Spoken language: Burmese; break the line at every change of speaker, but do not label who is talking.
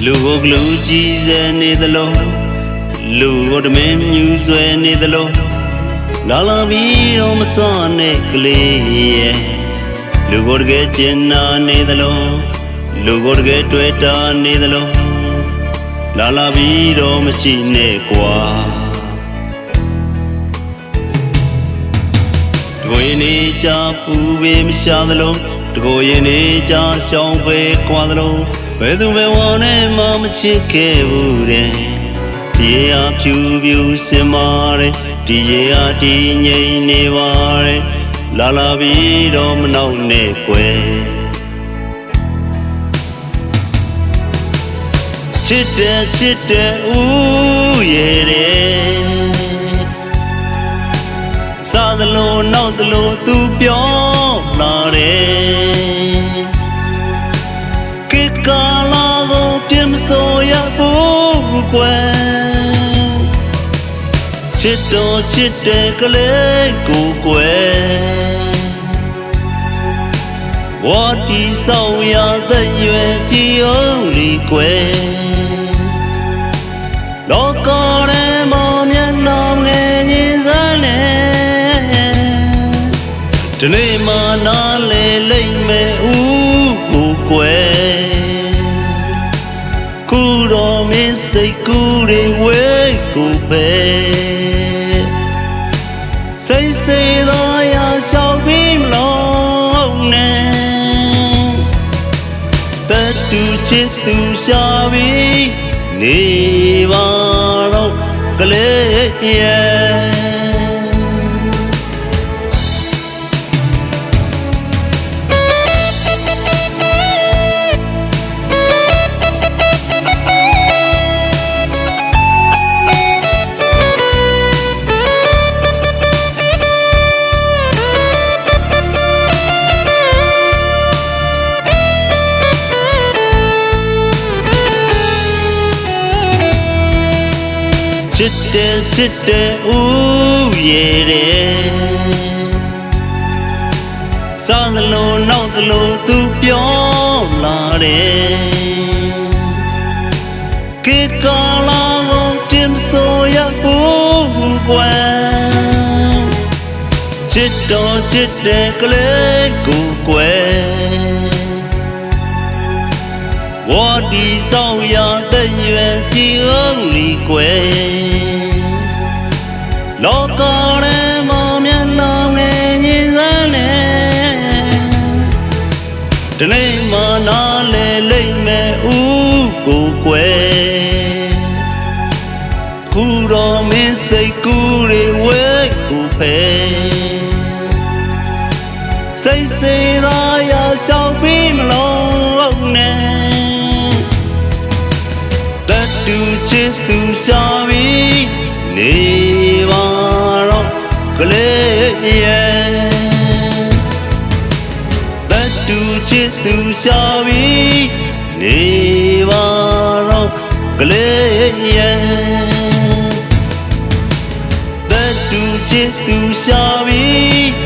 လူကိုလူကြီးစဲနေသလိုလူကိုတမင်းမြူဆွဲနေသလိုလာလာပြီးတော့မစွမ်းနဲ့ကလေးရဲ့လူကိုတကယ်ကျင်နာနေသလိုလူကိုတကယ်တွေ့တာနေသလိုလာလာပြီးတော့မရှိနဲ့ကွာတကိုရင်နေကြပူပေးမရှာသလိုတကိုရင်နေကြရှောင်းပေးကွာသလိုဘယ်သူပဲဝါနဲ့မှမချစ်ခဲ့ဘူးတဲ့ဒီဟာဖြူဖြူစင်မာတဲ့ဒီရေဟာဒီငိမ့်နေပါတဲ့လာလာပြီးတော့မနှောက်နဲ့ကွယ်ချစ်တဲ့ဦးရဲ့တဲ့စားသလိုနောက်သလိုသူပြောလာတယ်ကာလာကိုပြင်မစိုးရဘူးကွယ်ချစ်တော်ချစ်တဲ့ကလေးကိုကွယ်ဝါတီဆောင်ရတဲ့ရွယ်ကြီးအောင်လီကွယ်လောကထဲမှာမျက်နှာငယ်ညင်စမ်းနေဒီနေ့မှနားလေလိမ့်မယ်ဦးကိုကွယ်စိတ်ကူးတွေဝဲကိုပဲစိတ်စေးသောရာရှောက်ပြီးမလို့နဲ့တတူချစ်သူရှာပြီးနေပါတော့ကလေးရဲ့ချစ်တဲ့ဦးရဲ့တဲ့စားသလိုနောက်သလိုသူပြောလာတယ်ကေကာလာကိုပြင်ဆိုရဘူးကွယ်ချစ်တော်ချစ်တဲ့ကလေးကိုကွယ်ဝါဒီဆောင်ရတဲ့ရွယ်ကြီးအောင်လီကွယ်လောကထဲမှာမျက်နှာငယ်ညင်စမ်းနေဒီနေ့မှနားလေလိမ့်မယ်ဦးကိုကွယ်ခုတော်မင်းစိတ်ကူးတွေဝဲကိုဖဲစိတ်စေးသာရရှောက်ပြီးမလို့နဲ့တတူချစ်သူရှာပြီးနေပါတော့ကလေးရဲ့တတူချစ်သူရှာပြီးနေပါတော့ကလေးရဲ့တတူချစ်သူရှာပြီး